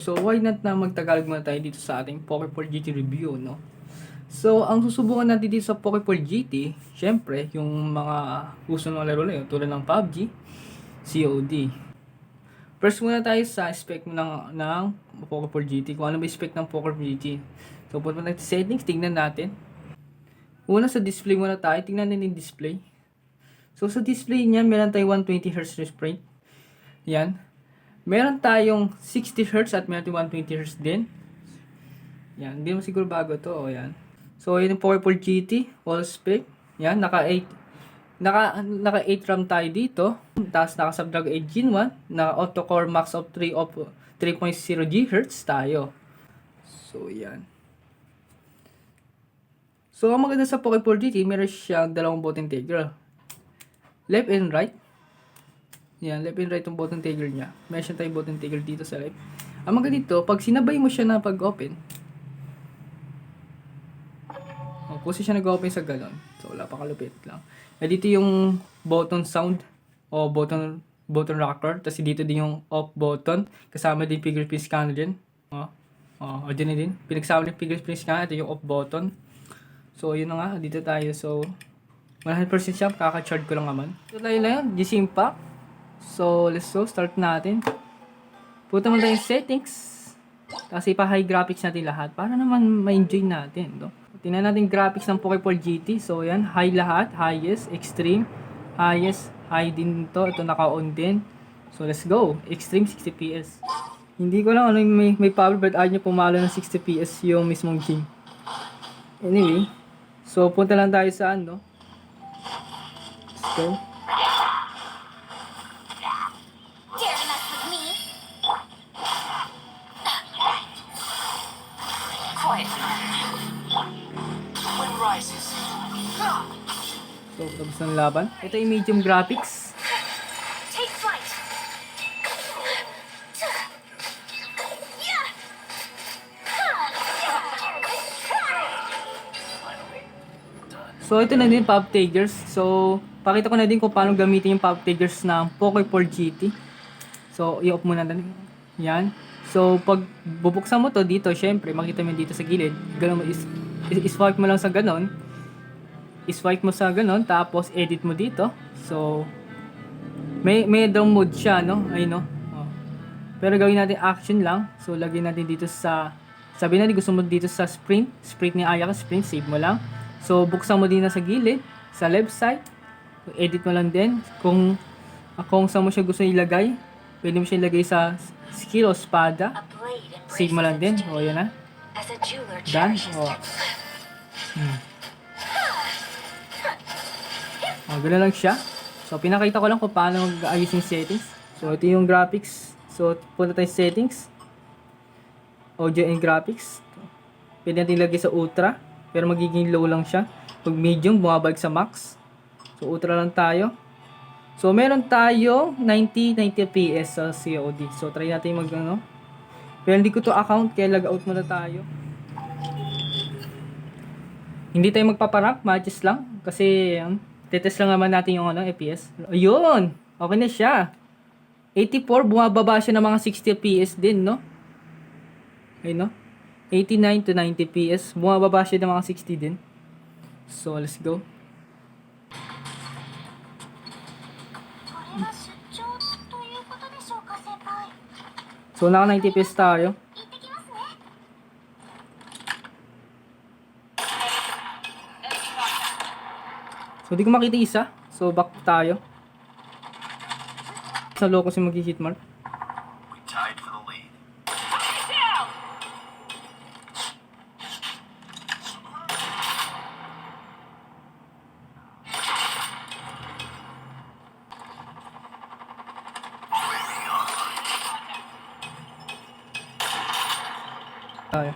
So, why not na magtagalog muna tayo dito sa ating Pokeball GT review, no? So, ang susubukan natin dito sa Pokeball GT, syempre, yung mga gusto ng laro na yun, tulad ng PUBG, COD. First muna tayo sa spec ng Pokeball GT, kung ano ba yung spec ng Pokeball GT. So, punta natin sa settings, tingnan natin. Una sa display muna tayo, tingnan natin yung display. So, sa display niya, meron tayong 120Hz refresh rate. Yan. Meron tayong 60Hz at meron tayong 120Hz din. Yan, hindi mo siguro bago to. O, yan. So, yun yung Pokeball GT, all spec. Yan, naka 8 RAM tayo dito. Tapos naka Snapdragon 8 Gen 1, na auto-core max of 3.0 GHz tayo. So, yan. So, ang maganda sa Pokeball GT, meron siyang dalawang button trigger. Left and right. Yan, left and right yung button trigger niya. Meron siya tayong button trigger dito sa left. Ang maganda dito, pag sinabay mo siya na pag-open, kung siya nag-open sa galon, so wala pa kalupit lang. Dito yung button sound o button rocker, tapos dito din yung off button, kasama din fingerprint scanner din. Dyan din. Pinagsama din fingerprint scanner, ito yung off button. So, yun na nga, dito tayo. So, 100% siya, kaka-charge ko lang naman. So, tayo lang yun, GC Impact. So, let's go, start natin. Punta mo tayo yung settings. Tapos ipa-high graphics natin lahat para naman ma-enjoy natin, no? Tingnan natin graphics ng Pokeball GT. So, yan, high lahat, highest, extreme, highest, high din to. Ito naka-on din. So, let's go. Extreme 60 PS. Hindi ko lang ano yung may power, but ayaw nyo pumalo ng 60 PS yung mismong game. Anyway, so punta lang tayo sa ano. Let's go. So, tapos ng laban. Ito yung medium graphics. So, ito na din Pop Tigers. So, pakita ko na din kung paano gamitin yung Pop Tigers ng Pokeball GT. So, i-off muna natin. Yan. So, pag bubuksan mo to dito, syempre, makita mo dito sa gilid. Ganun mo, swipe mo lang sa ganon. Swipe mo sa ganon, tapos edit mo dito. So, may draw mode siya, no? Ayun, no? Oh. Pero gawin natin action lang. So, lagyan natin dito sa, sabi natin gusto mo dito sa sprint ni Ayaka, sprint, save mo lang. So, buksan mo din na sa gilid, sa left side. Edit mo lang din. Kung saan mo siya gusto ilagay, pwede mo siya ilagay sa skill o espada. Save mo lang din. O, yan na. Done. O. Gano'n lang siya. So, pinakita ko lang kung paano mag-ayos yung settings. So, ito yung graphics. So, punta tayo sa settings. Audio and graphics. Pwede natin ilagay sa ultra. Pero magiging low lang siya. Pag medium, bumabalik sa max. So, ultra lang tayo. So, meron tayo 90 FPS sa COD. So, try natin mag-ano. Pero hindi ko to account, kaya log out muna tayo. Hindi tayo magpaparank, matches lang. Kasi, tetest lang naman natin yung FPS. Ayun! Okay na siya. 84, bumababa siya ng mga 60 FPS din, no? Ayun, no? 89 to 90 PS. Bumababa siya ng mga 60 din. So, let's go. So, naka 90 PS tayo. So, di ko makita isa. So, back tayo. Sa loko si mag-hit mark. Tayo.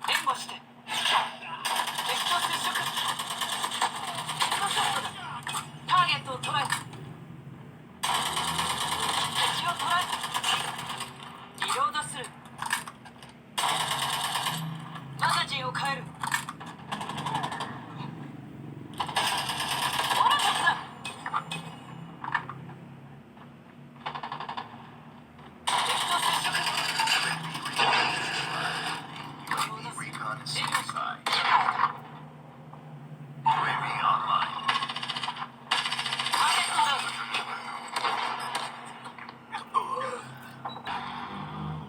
援護して敵と接触ヘッドショットだターゲットを捉えた敵を捉えたリロードするマガジンを変えるモロトフだ敵と接触Recon is inside. UAV online. ターゲットだ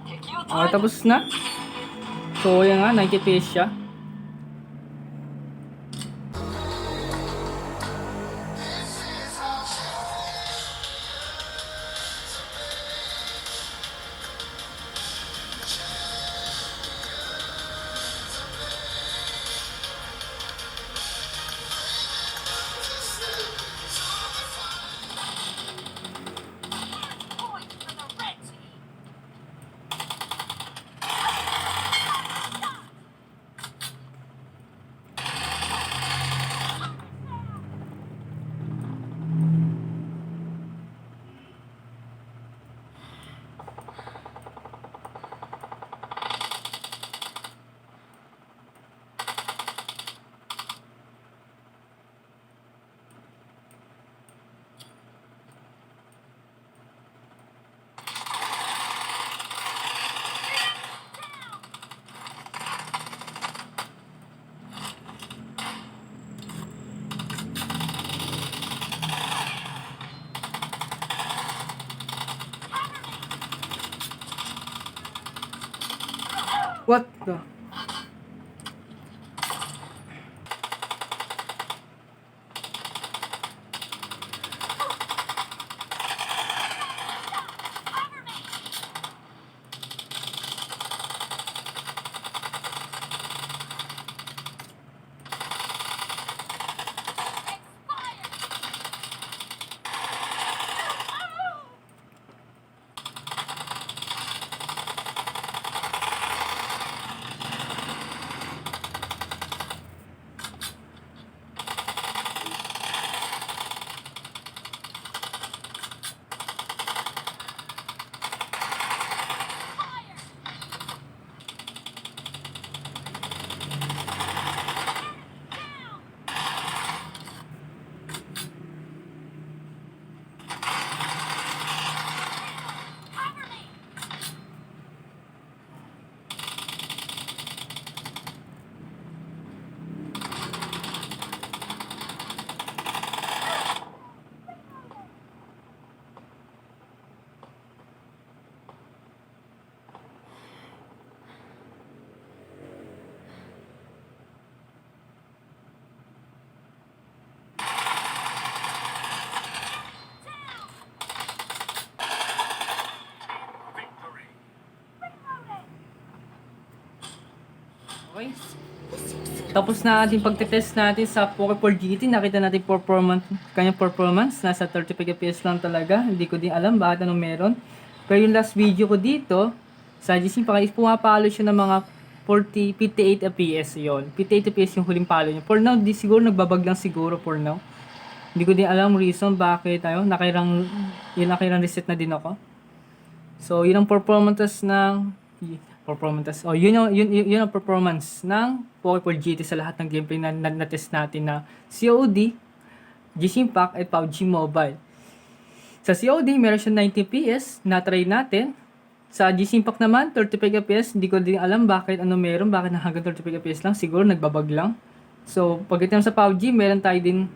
敵を捉 Ah, えた tapos na. So, yan nga, 90 FPS siya. What the? Okay. Tapos na ating pagtetest natin sa Poco 4 GT. Nakita natin kanyang performance. Nasa 35 FPS lang talaga. Hindi ko din alam bakit anong meron. Pero yung last video ko dito, sa GC pumapalo siya ng mga 58 FPS yon. 58 FPS yung huling palo niya. For now, di siguro nagbabag lang siguro for now. Hindi ko din alam reason bakit nakirang reset na din ako. So, yun ang performance ng yun ang performance ng Poco 4 GT sa lahat ng gameplay na test natin na COD, Genshin Impact at PUBG Mobile. Sa COD, meron siya 90 FPS, na-try natin. Sa Genshin Impact naman, 35 FPS, hindi ko din alam bakit meron, bakit na hanggang 35 FPS lang, siguro nagbabag lang. So, pagdating sa PUBG, meron tayong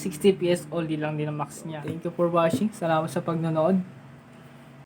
60 FPS only lang din ang max niya. Thank you for watching, salamat sa pagnonood.